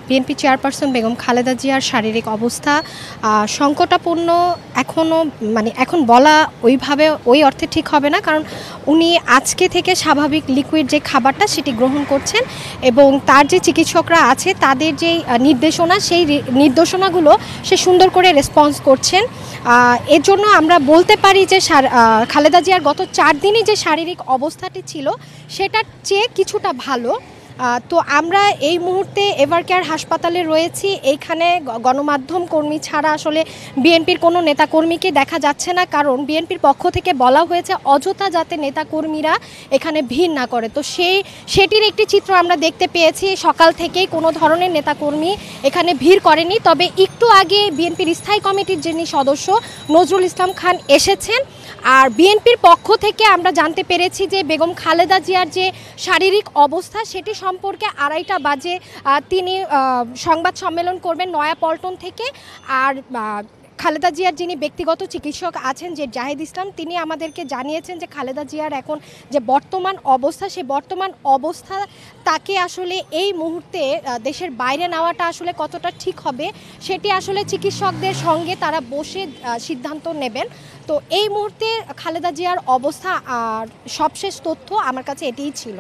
BNP chairperson Begum Khaleda জিয়ার শারীরিক অবস্থা সংকটাপন্ন এখনও এখন বলা ওইভাবে ওই অর্থে ঠিক হবে না, কারণ উনি আজকে থেকে স্বাভাবিক লিকুইড যে খাবারটা সেটি গ্রহণ করছেন এবং তার যে চিকিৎসকরা আছে তাদের যেই নির্দেশনা সেই নির্দেশনাগুলো সে সুন্দর করে রেসপন্স করছেন। এর জন্য আমরা বলতে পারি যে খালেদা জিয়ার গত 4 দিনই যে শারীরিক অবস্থাটি ছিল সেটার চেয়ে কিছুটা ভালো। তো আমরা এই মুহূর্তে এভারকেয়ার হাসপাতালে রয়েছি। এইখানে গণমাধ্যম কর্মী ছাড়া আসলে বিএনপির কোনো নেতাকর্মীকে দেখা যাচ্ছে না, কারণ বিএনপির পক্ষ থেকে বলা হয়েছে অযথা যাতে নেতাকর্মীরা এখানে ভিড় না করে। তো সেটির একটি চিত্র আমরা দেখতে পেয়েছি। সকাল থেকেই কোনো ধরনের নেতাকর্মী এখানে ভিড় করেনি, তবে একটু আগে বিএনপির স্থায়ী কমিটির যিনি সদস্য নজরুল ইসলাম খান এসেছেন। আর বিএনপির পক্ষ থেকে আমরা জানতে পেরেছি যে বেগম খালেদা জিয়ার যে শারীরিক অবস্থা সেটি সম্পর্কে 2:30 বাজে তিনি সংবাদ সম্মেলন করবেন নয়াপল্টন থেকে। আর খালেদা জিয়ার যিনি ব্যক্তিগত চিকিৎসক আছেন যে জাহিদ ইসলাম, তিনি আমাদেরকে জানিয়েছেন যে খালেদা জিয়ার এখন যে বর্তমান অবস্থা সেই বর্তমান অবস্থা তাকে আসলে এই মুহূর্তে দেশের বাইরে নেওয়াটা আসলে কতটা ঠিক হবে সেটি আসলে চিকিৎসকদের সঙ্গে তারা বসে সিদ্ধান্ত নেবেন। তো এই মুহূর্তে খালেদা জিয়ার অবস্থা আর সবশেষ তথ্য আমার কাছে এটিই ছিল।